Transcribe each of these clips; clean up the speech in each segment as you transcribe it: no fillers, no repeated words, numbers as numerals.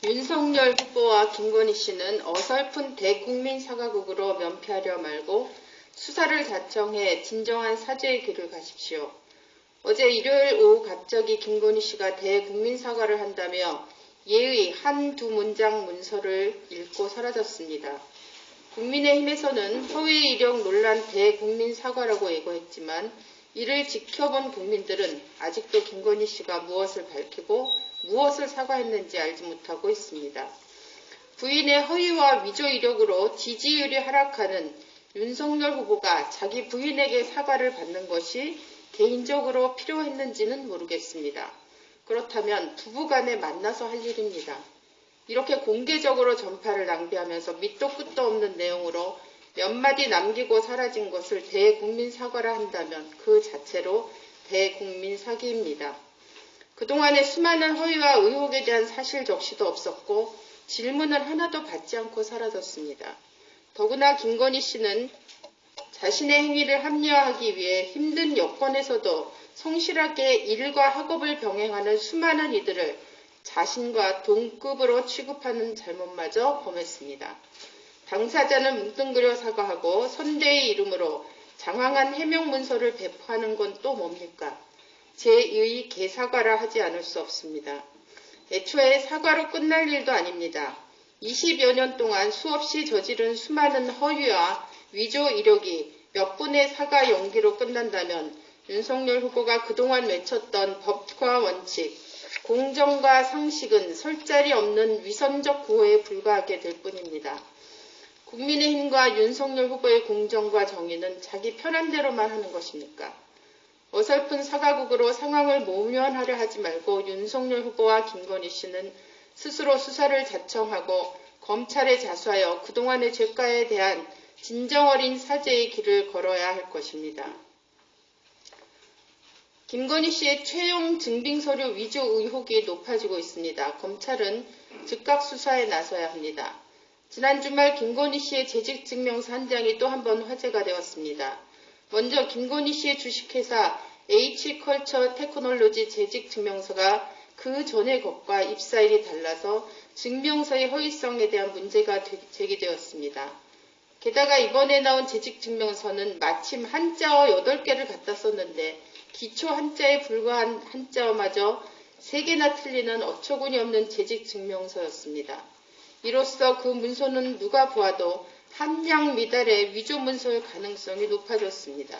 윤석열 후보와 김건희 씨는 어설픈 대국민 사과국으로 면피하려 말고 수사를 자청해 진정한 사죄의 길을 가십시오. 어제 일요일 오후 갑자기 김건희 씨가 대국민 사과를 한다며 예의 한두 문장 문서를 읽고 사라졌습니다. 국민의힘에서는 허위 이력 논란 대국민 사과라고 예고했지만 이를 지켜본 국민들은 아직도 김건희 씨가 무엇을 밝히고 무엇을 사과했는지 알지 못하고 있습니다. 부인의 허위와 위조 이력으로 지지율이 하락하는 윤석열 후보가 자기 부인에게 사과를 받는 것이 개인적으로 필요했는지는 모르겠습니다. 그렇다면 부부간에 만나서 할 일입니다. 이렇게 공개적으로 전파를 낭비하면서 밑도 끝도 없는 내용으로 몇 마디 남기고 사라진 것을 대국민 사과라 한다면 그 자체로 대국민 사기입니다. 그동안의 수많은 허위와 의혹에 대한 사실 적시도 없었고 질문을 하나도 받지 않고 사라졌습니다. 더구나 김건희 씨는 자신의 행위를 합리화하기 위해 힘든 여건에서도 성실하게 일과 학업을 병행하는 수많은 이들을 자신과 동급으로 취급하는 잘못마저 범했습니다. 당사자는 뭉뚱그려 사과하고 선대의 이름으로 장황한 해명 문서를 배포하는 건 또 뭡니까? 제2의 개사과라 하지 않을 수 없습니다. 애초에 사과로 끝날 일도 아닙니다. 20여 년 동안 수없이 저지른 수많은 허위와 위조 이력이 몇 분의 사과 연기로 끝난다면 윤석열 후보가 그동안 외쳤던 법과 원칙, 공정과 상식은 설 자리 없는 위선적 구호에 불과하게 될 뿐입니다. 국민의힘과 윤석열 후보의 공정과 정의는 자기 편한 대로만 하는 것입니까? 어설픈 사과국으로 상황을 모면하려 하지 말고 윤석열 후보와 김건희 씨는 스스로 수사를 자청하고 검찰에 자수하여 그동안의 죄가에 대한 진정 어린 사죄의 길을 걸어야 할 것입니다. 김건희 씨의 채용 증빙서류 위조 의혹이 높아지고 있습니다. 검찰은 즉각 수사에 나서야 합니다. 지난 주말 김건희 씨의 재직증명서 한 장이 또 한 번 화제가 되었습니다. 먼저 김건희 씨의 주식회사 H컬처 테크놀로지 재직증명서가 그 전의 것과 입사일이 달라서 증명서의 허위성에 대한 문제가 제기되었습니다. 게다가 이번에 나온 재직증명서는 마침 한자어 8개를 갖다 썼는데 기초 한자에 불과한 한자어마저 3개나 틀리는 어처구니 없는 재직증명서였습니다. 이로써 그 문서는 누가 보아도 함량 미달의 위조 문서일 가능성이 높아졌습니다.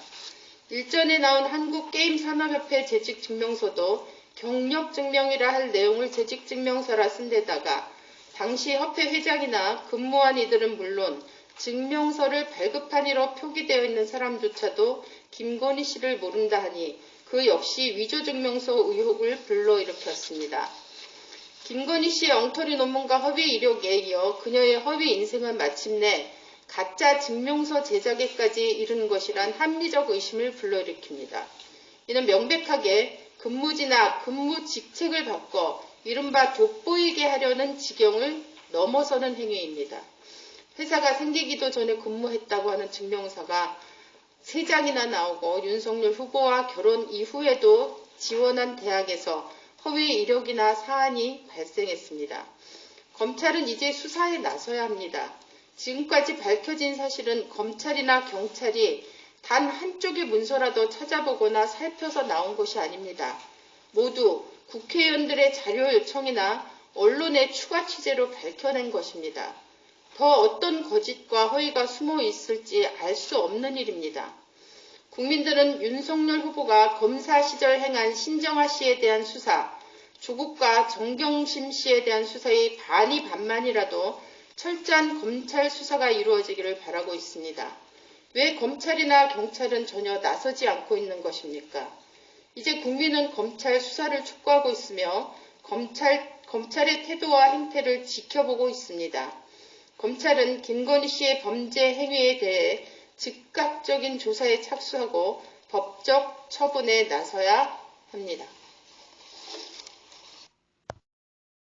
일전에 나온 한국게임산업협회 재직증명서도 경력증명이라 할 내용을 재직증명서라 쓴 데다가 당시 협회 회장이나 근무한 이들은 물론 증명서를 발급한 이로 표기되어 있는 사람조차도 김건희 씨를 모른다 하니 그 역시 위조증명서 의혹을 불러일으켰습니다. 김건희 씨의 엉터리 논문과 허위 이력에 이어 그녀의 허위 인생은 마침내 가짜 증명서 제작에까지 이른 것이란 합리적 의심을 불러일으킵니다. 이는 명백하게 근무지나 근무 직책을 바꿔 이른바 돋보이게 하려는 지경을 넘어서는 행위입니다. 회사가 생기기도 전에 근무했다고 하는 증명서가 3장이나 나오고 윤석열 후보와 결혼 이후에도 지원한 대학에서 허위 이력이나 사안이 발생했습니다. 검찰은 이제 수사에 나서야 합니다. 지금까지 밝혀진 사실은 검찰이나 경찰이 단 한쪽의 문서라도 찾아보거나 살펴서 나온 것이 아닙니다. 모두 국회의원들의 자료 요청이나 언론의 추가 취재로 밝혀낸 것입니다. 더 어떤 거짓과 허위가 숨어 있을지 알 수 없는 일입니다. 국민들은 윤석열 후보가 검사 시절 행한 신정아 씨에 대한 수사, 조국과 정경심 씨에 대한 수사의 반이 반만이라도 철저한 검찰 수사가 이루어지기를 바라고 있습니다. 왜 검찰이나 경찰은 전혀 나서지 않고 있는 것입니까? 이제 국민은 검찰 수사를 촉구하고 있으며 검찰의 태도와 행태를 지켜보고 있습니다. 검찰은 김건희 씨의 범죄 행위에 대해 즉각적인 조사에 착수하고 법적 처분에 나서야 합니다.